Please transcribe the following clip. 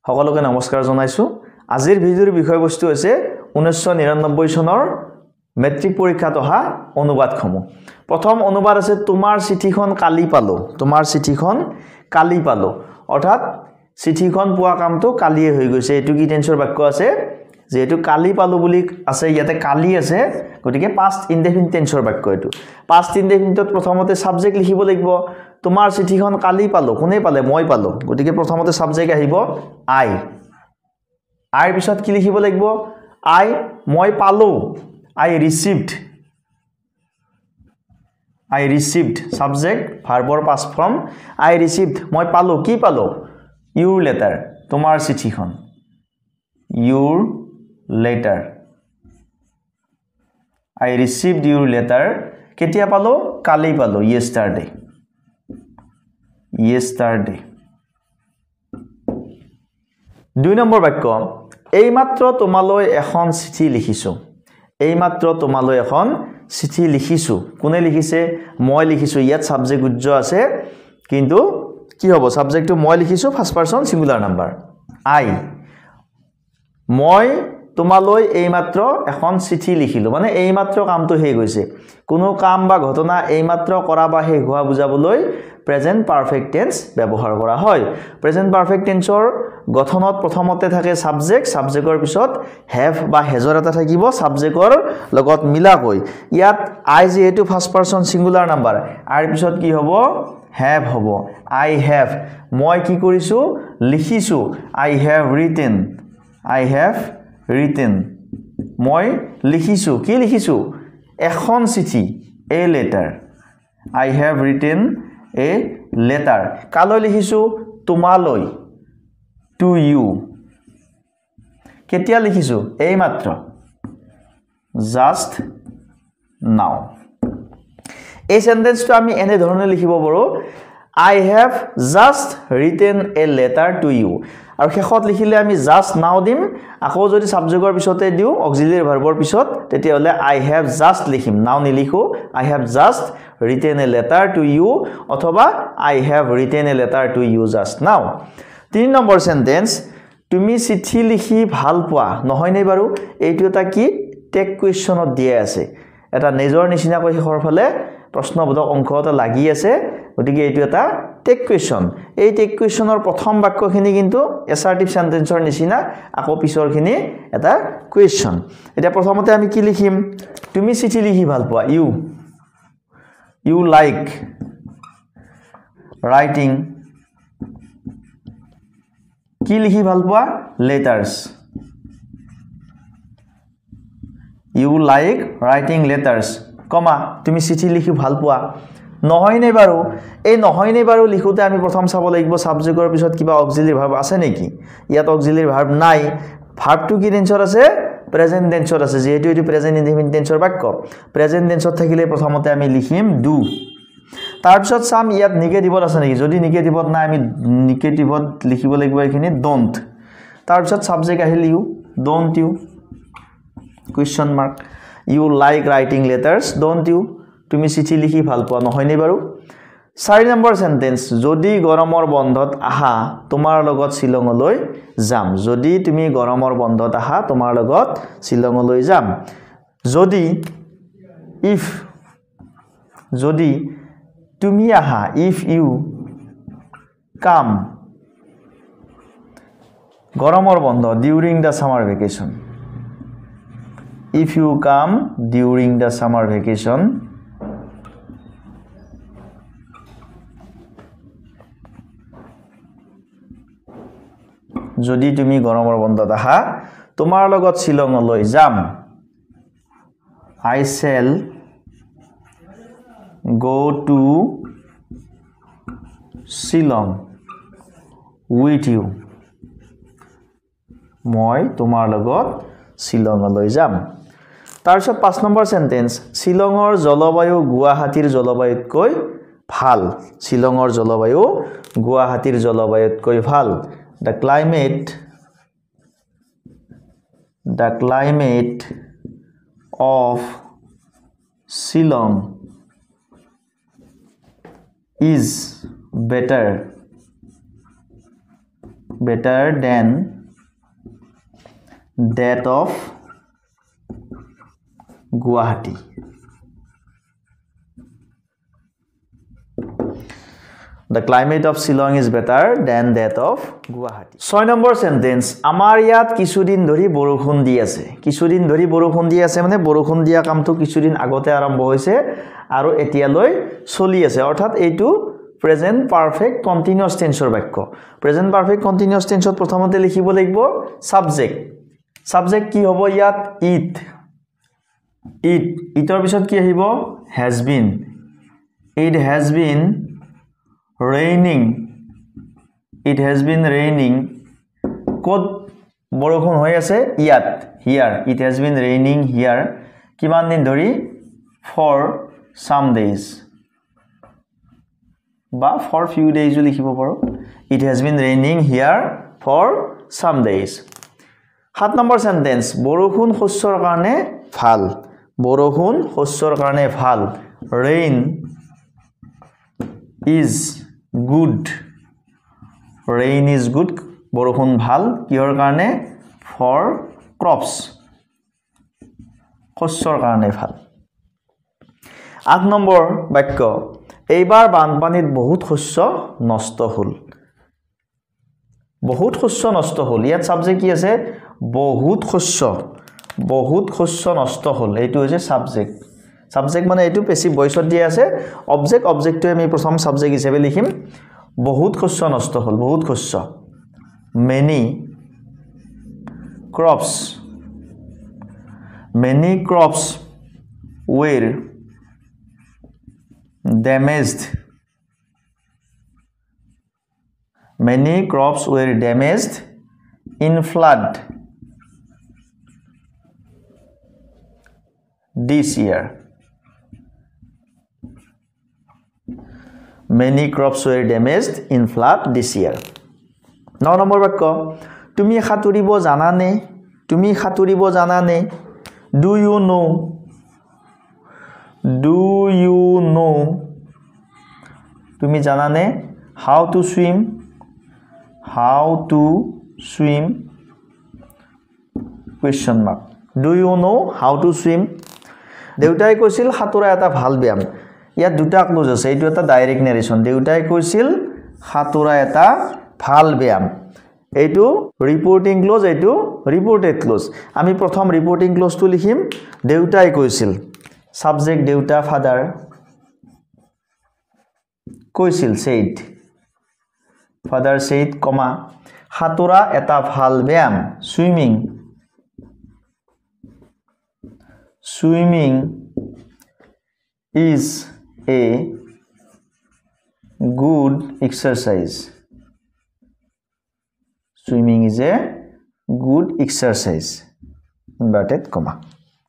সকলোকে নমস্কাৰ জনাইছো আজিৰ ভিডিঅ'ৰ বিষয়বস্তু হৈছে 1999 চনৰ মেট্ৰিক পৰীক্ষাত অহা অনুবাদসমূহ প্ৰথম অনুবাদ আছে তোমাৰ চিঠিখন কালি পালো অৰ্থাৎ চিঠিখন পোৱা কামটো কালিয়ে হৈ গৈছে এটো কি টেন্সৰ বাক্য আছে যেহেতু কালি পালো বুলি আছে ইয়াতে কালি আছে গতিকে past indefinite টেন্সৰ বাক্য এটো past indefinite প্ৰথমতে সাবজেক্ট লিখিব লাগিব তোমাৰ চিঠিখন কালি পালো কোনে পালে মই পালো গতিকে প্ৰথমতে সাবজেক্ট আহিব I আইৰ পিছত কি লিখিব লাগিব I মই পালো I received subject verbৰ past form I received মই পালো কি পালো your letter তোমাৰ চিঠিখন your letter I received your letter কেতিয়া পালো কালি পালো yesterday দুই নম্বৰ বাক্য এইমাত্ৰ তোমালৈ এখন চিঠি লিখিছো কোনে লিখিছে মই লিখিছো ইয়াত সাবজেক্ট উজ্জ আছে কিন্তু কি হ'ব সাবজেক্টটো মই লিখিছো first person singular number I মই তোমালৈ এইমাত্ৰ এখন চিঠি লিখিলো মানে এইমাত্ৰ কামটো হৈ গৈছে কোনো কাম বা ঘটনা এইমাত্ৰ কৰা বা হে হোৱা বুজাবলৈ প্ৰেজেন্ট পাৰফেক্ট টেন্স ব্যৱহাৰ কৰা হয় প্ৰেজেন্ট পাৰফেক্ট টেন্সৰ গঠনত প্ৰথমতে থাকে সাবজেক্টৰ পিছত have বা hasৰ এটা থাকিব সাবজেক্টৰ লগত মিলাকৈ ইয়াত I যেহেতু first person singular number R পিছত কি হ'ব have হ'ব I have মই কি কৰিছো লিখিছো I have written মই লিখিছো কি লিখিছো এখন চিঠি a letter I have written a letter কালৈ লিখিছো তোমালৈ to you কেতিয়া লিখিছো এই মাত্ৰ just now এই সেন্টেন্সটো আমি এনে ধৰণে লিখিব পাৰো I have just written a letter to you আৰু শেষত লিখিলে আমি just now দিম আকৌ যদি সাবজেক্টৰ পিছতে দিও অক্সিলাৰি ভাৰ্বৰ পিছত তেতিয়া হলে I have just লিখিম now নিলিখো I have just written a letter to you অথবা I have written a letter to you just now 3 number sentence তুমি চিঠি লিখি ভাল পোৱা নহয় নে বাৰু এইটো এটা কি টেক কোৱেশ্চনত দিয়া আছে এটা নেজৰ নিচিনা কৈ শেষৰ ফালে প্ৰশ্নবোধক অংক এটা লাগি আছে গতিকে এইটো এটা টেক কোৱেশ্চন এই টেক কোৱেশ্চনৰ প্ৰথম বাক্যখিনি কিন্তু এসাৰ্টিভ সেন্টেন্সৰ নিচিনা আকৌ পিছৰখিনি এটা কোৱেশ্চন এটা প্ৰথমতে আমি কি লিখিম তুমি চিঠি লিখি ভাল পোৱা you like writing কি লিখি ভাল পোৱা letters you like writing letters কমা তুমি চিঠি লিখি ভাল পোৱা নহয় নে বাৰু এই নহয় নে বাৰু লিখোতে আমি প্ৰথম চাব লাগিব সাবজেক্টৰ পিছত কিবা অক্সিলাৰি ভাৰ্ব আছে নেকি ইয়াত অক্সিলাৰি ভাৰ্ব নাই ভাৰ্বটো কি টেন্সৰ আছে প্ৰেজেন্ট টেন্সৰ আছে যেহেতু এটো প্ৰেজেন্ট ইনডিফিনিট টেন্সৰ বাক্য প্ৰেজেন্ট টেন্সত থাকিলে প্ৰথমতে আমি লিখিম do তাৰ পিছত সাম ইয়াত নিগেটিভত আছে নেকি যদি নিগেটিভত নাই আমি নিগেটিভত লিখিব লাগিব এখিনি don't তাৰ পিছত সাবজেক্ট আহিল don't you question mark you like writing letters don't you তুমি চিঠি লিখি ভাল পোৱা নহয় নে বাৰু 4 নম্বৰ সেন্টেন্স যদি গৰমৰ বন্ধত আহা তোমাৰ লগত শিলঙলৈ যাম যদি তুমি গৰমৰ বন্ধত আহা তোমাৰ লগত শিলঙলৈ যাম যদি তুমি আহা if you come গৰমৰ বন্ধ during the summer vacation if you come during the summer vacation যদি তুমি গৰমৰ বন্ধত আহা তোমাৰ লগত শিলঙলৈ যাম I shall go to Shillong with you মই তোমাৰ লগত শিলঙলৈ যাম তাৰপিছত 5 নম্বৰ সেন্টেন্স শিলঙৰ জলবায়ু গুৱাহাটীৰ জলবায়ুতকৈ ভাল শিলঙৰ জলবায়ু গুৱাহাটীৰ জলবায়ুতকৈ ভাল the climate of Shillong is better better than that of Guwahati. The climate of Shillong is better than that of Guwahati. 6 number sentence. Amar yat kisudin dhori borokhun di ase. Kisudin dhori borokhun di ase mane borokhun dia kamto kisudin agote arambho hoise aru etialoi choli ase. Orthat eitu present perfect continuous tense or bakyo. Present perfect continuous tense ot prothomote likhibo lagbo subject. Subject ki hobo yat it. Itor bisot ki ahibo has been. It has been raining. It has been raining. Kod borokhun hoi ase yat. Here. It has been raining here. Kiman din dhori? For some days. Ba for few days uli likhibo paro. It has been raining here for some days. 7 number sentence. Borokhun hossor karone phal. Borokhun hossor karone phal. Rain is good. Rain is good. Borokhun bhal kihor karone? For crops. Hossor karone bhal. 8 number bakyo. Eibar banpanit bahut hosso nosto hol. Bahut hosso nosto hol. Yat subject ki ase bahut hosso nosto hol. Eitu hoise subject. Subject mane eitu passive voice ot dia ase. Object to ami prothom subject hisebe likhim. Bahut hosso nosto hol. Bahut hosso. Many crops were damaged. Many crops were damaged in flood this year. Many crops were damaged in flood this year. 9 number bakyo. Tumi khaturibo janane? Tumi khaturibo janane? Do you know? Do you know? Tumi janane? How to swim? How to swim? Question mark. Do you know how to swim? Deutai koisil khatura eta bhal byam. Ya duta close ase. Etu eta direct narration. Deutai koisil khatura eta bhal byam. Etu reporting clause, etu reported clause. Ami prothom reporting clause tu likhim. Deutai koisil. Subject deuta father. Koisil said. Father said, comma. Khatura eta bhal byam. Swimming. Swimming is a good exercise. Swimming is a good exercise. Inverted comma.